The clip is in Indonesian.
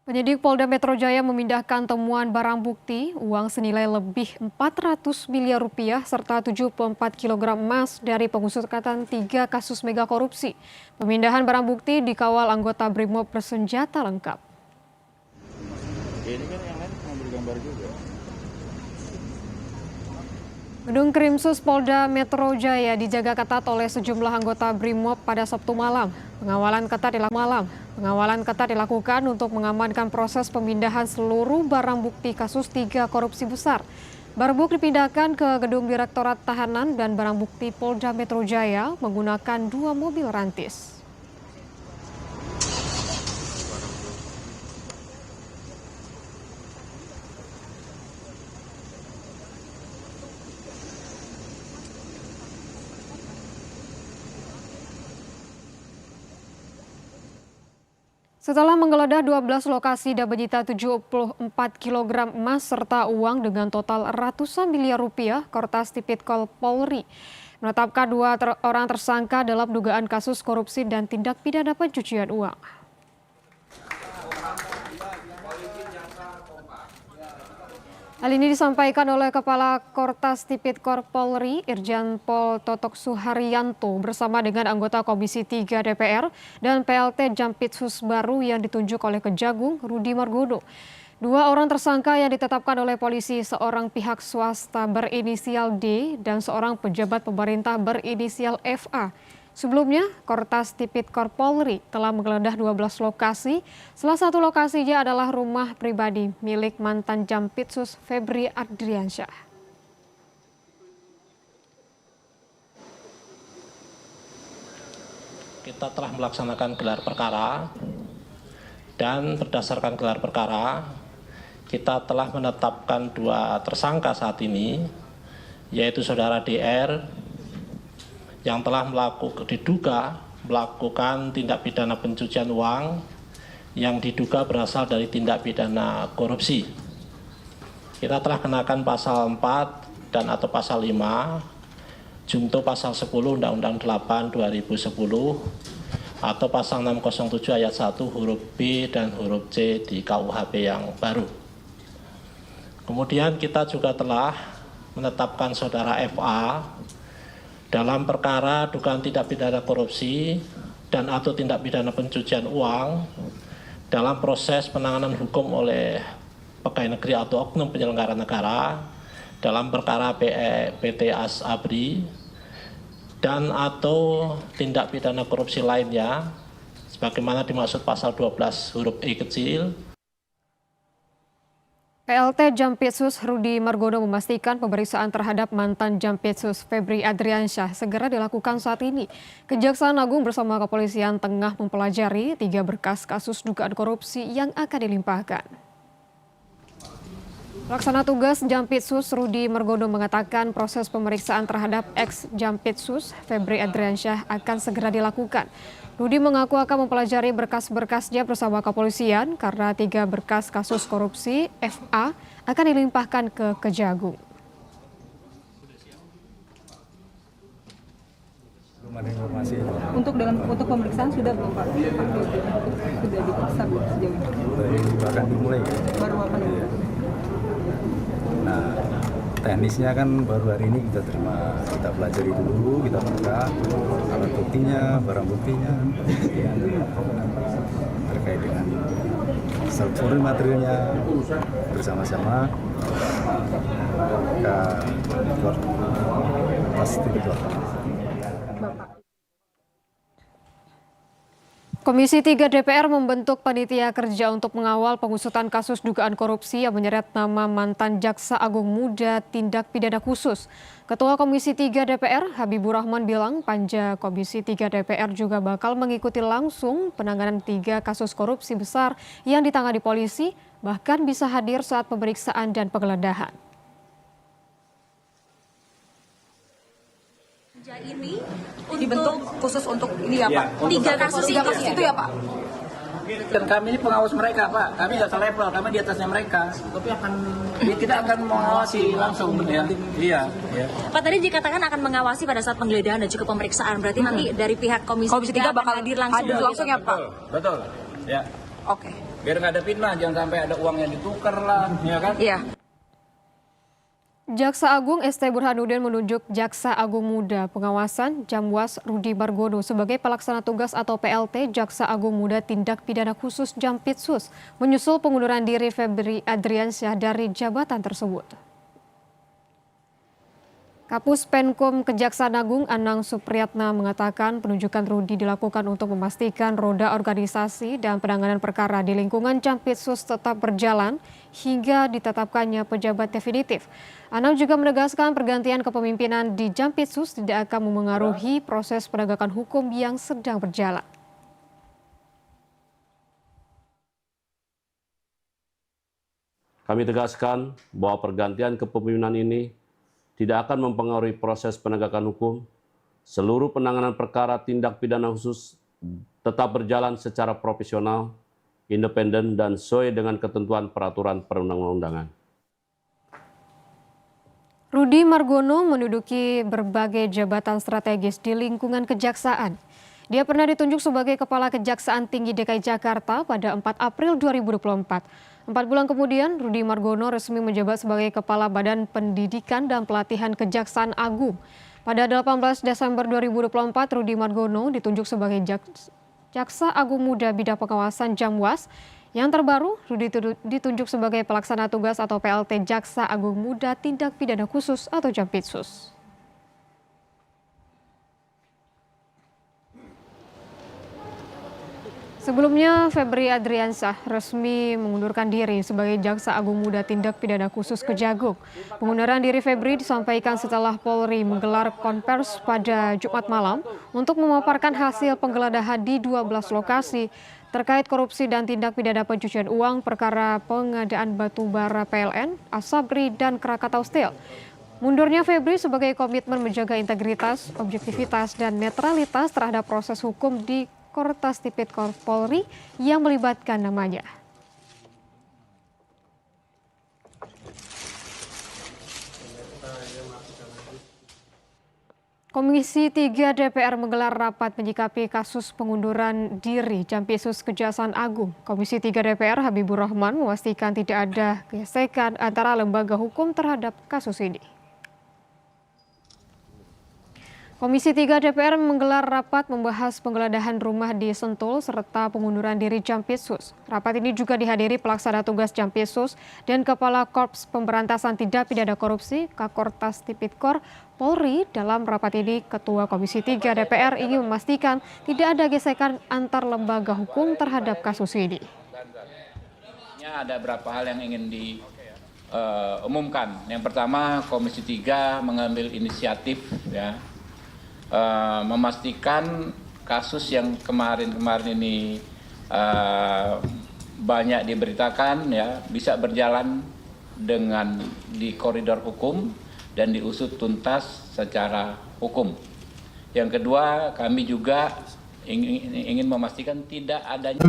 Penyidik Polda Metro Jaya memindahkan temuan barang bukti, uang senilai lebih 400 miliar rupiah serta 74 kg emas dari pengusutkan 3 kasus mega korupsi. Pemindahan barang bukti dikawal anggota Brimob bersenjata lengkap. Ini kan yang lain ngambil gambar juga. Gedung Krimsus Polda Metro Jaya dijaga ketat oleh sejumlah anggota Brimob pada Sabtu malam. Pengawalan ketat dilakukan untuk mengamankan proses pemindahan seluruh barang bukti kasus 3 korupsi besar. Barbuk dipindahkan ke Gedung Direktorat Tahanan dan barang bukti Polda Metro Jaya menggunakan 2 mobil rantis. Setelah menggeledah 12 lokasi dan menyita 74 kg emas serta uang dengan total ratusan miliar rupiah, Kortas Tipikor Polri menetapkan 2 orang tersangka dalam dugaan kasus korupsi dan tindak pidana pencucian uang. Hal ini disampaikan oleh Kepala Kortas Tipikor Polri, Irjen Pol Totok Suharyanto bersama dengan anggota Komisi 3 DPR dan PLT Jampitsus baru yang ditunjuk oleh Kejagung Rudi Margono. 2 orang tersangka yang ditetapkan oleh polisi, seorang pihak swasta berinisial D dan seorang pejabat pemerintah berinisial FA. Sebelumnya, Kortas Tipikor Polri telah menggeledah 12 lokasi. Salah satu lokasinya adalah rumah pribadi milik mantan Jampitsus Febri Adriansyah. Kita telah melaksanakan gelar perkara dan berdasarkan gelar perkara, kita telah menetapkan 2 tersangka saat ini, yaitu saudara DR yang telah diduga melakukan tindak pidana pencucian uang yang diduga berasal dari tindak pidana korupsi. Kita telah kenakan pasal 4 dan atau pasal 5, junto pasal 10 Undang-Undang 8 2010 atau pasal 607 ayat 1 huruf B dan huruf C di KUHP yang baru. Kemudian kita juga telah menetapkan saudara FA dalam perkara dugaan tindak pidana korupsi dan atau tindak pidana pencucian uang dalam proses penanganan hukum oleh pegawai negeri atau oknum penyelenggara negara dalam perkara PT Asabri dan atau tindak pidana korupsi lainnya sebagaimana dimaksud pasal 12 huruf E kecil. PLT Jampitsus Rudi Margono memastikan pemeriksaan terhadap mantan Jampitsus Febri Adriansyah segera dilakukan saat ini. Kejaksaan Agung bersama kepolisian tengah mempelajari 3 berkas kasus dugaan korupsi yang akan dilimpahkan. Pelaksana tugas Jampitsus Rudi Margono mengatakan proses pemeriksaan terhadap ex-Jampitsus Febri Adriansyah akan segera dilakukan. Rudi mengaku akan mempelajari berkas-berkasnya bersama kepolisian karena 3 berkas kasus korupsi FA akan dilimpahkan ke Kejagung. Untuk pemeriksaan sudah belum Pak? Sudah diperiksa belum sejauh ini? Bahkan dimulai. Baru apa namanya? Nah, teknisnya kan baru hari ini kita terima, kita pelajari dulu, kita buka alat buktinya, barang buktinya, kemudian terkait dengan seluruh materialnya bersama-sama ke Kortas Tipikor. Komisi 3 DPR membentuk panitia kerja untuk mengawal pengusutan kasus dugaan korupsi yang menyeret nama mantan Jaksa Agung Muda Tindak Pidana Khusus. Ketua Komisi 3 DPR Habibur Rahman bilang panja Komisi 3 DPR juga bakal mengikuti langsung penanganan 3 kasus korupsi besar yang ditangani polisi, bahkan bisa hadir saat pemeriksaan dan penggeledahan. Ini dibentuk khusus untuk ini ya Pak? 3 kasus itu ya Pak? Dan kami ini pengawas mereka Pak, kami data level, kami di atasnya mereka. Tapi kita akan mengawasi langsung ya. Iya. Pak, tadi dikatakan akan mengawasi pada saat penggeledahan dan juga pemeriksaan. Berarti nanti dari pihak Komisi 3 bakal hadir langsung ya Pak? Betul. Ya. Oke. Biar nggak ada fitnah, jangan sampai ada uang yang ditukar lah, ya kan? Iya. Jaksa Agung ST Burhanuddin menunjuk Jaksa Agung Muda Pengawasan Jamwas Rudi Margono sebagai pelaksana tugas atau PLT Jaksa Agung Muda Tindak Pidana Khusus Jampitsus menyusul pengunduran diri Febri Adriansyah dari jabatan tersebut. Kapus Penkum Kejaksaan Agung Anang Supriyatna mengatakan penunjukan Rudi dilakukan untuk memastikan roda organisasi dan penanganan perkara di lingkungan Jampitsus tetap berjalan hingga ditetapkannya pejabat definitif. Anang juga menegaskan pergantian kepemimpinan di Jampitsus tidak akan memengaruhi proses penegakan hukum yang sedang berjalan. Kami tegaskan bahwa pergantian kepemimpinan ini tidak akan mempengaruhi proses penegakan hukum. Seluruh penanganan perkara tindak pidana khusus tetap berjalan secara profesional, independen, dan sesuai dengan ketentuan peraturan perundang-undangan. Rudi Margono menduduki berbagai jabatan strategis di lingkungan kejaksaan. Dia pernah ditunjuk sebagai Kepala Kejaksaan Tinggi DKI Jakarta pada 4 April 2024. 4 bulan kemudian, Rudi Margono resmi menjabat sebagai Kepala Badan Pendidikan dan Pelatihan Kejaksaan Agung. Pada 18 Desember 2024, Rudi Margono ditunjuk sebagai Jaksa Agung Muda Bidang Pengawasan Jamwas. Yang terbaru, Rudi ditunjuk sebagai Pelaksana Tugas atau PLT Jaksa Agung Muda Tindak Pidana Khusus atau Jampitsus. Sebelumnya, Febri Adriansyah resmi mengundurkan diri sebagai Jaksa Agung Muda Tindak Pidana Khusus Kejagung. Pengunduran diri Febri disampaikan setelah Polri menggelar konvers pada Jumat malam untuk memaparkan hasil penggeledahan di 12 lokasi terkait korupsi dan tindak pidana pencucian uang perkara pengadaan batu bara PLN, Asabri, dan Krakatau Steel. Mundurnya Febri sebagai komitmen menjaga integritas, objektivitas, dan netralitas terhadap proses hukum di Kortas Tipikor Polri yang melibatkan namanya. Komisi 3 DPR menggelar rapat menyikapi kasus pengunduran diri Jampitsus Kejaksaan Agung. Komisi 3 DPR Habibur Rahman memastikan tidak ada gesekan antara lembaga hukum terhadap kasus ini. Komisi 3 DPR menggelar rapat membahas penggeledahan rumah di Sentul serta pengunduran diri Jampitsus. Rapat ini juga dihadiri pelaksana tugas Jampitsus dan Kepala Korps Pemberantasan Tindak Pidana Korupsi Kakortas Tipikor Polri. Dalam rapat ini, Ketua Komisi 3 DPR ingin memastikan tidak ada gesekan antar lembaga hukum terhadap kasus ini. Ada beberapa hal yang ingin diumumkan. Yang pertama, Komisi 3 mengambil inisiatif memastikan kasus yang kemarin ini banyak diberitakan bisa berjalan dengan di koridor hukum dan diusut tuntas secara hukum. Yang kedua, kami juga ingin memastikan tidak adanya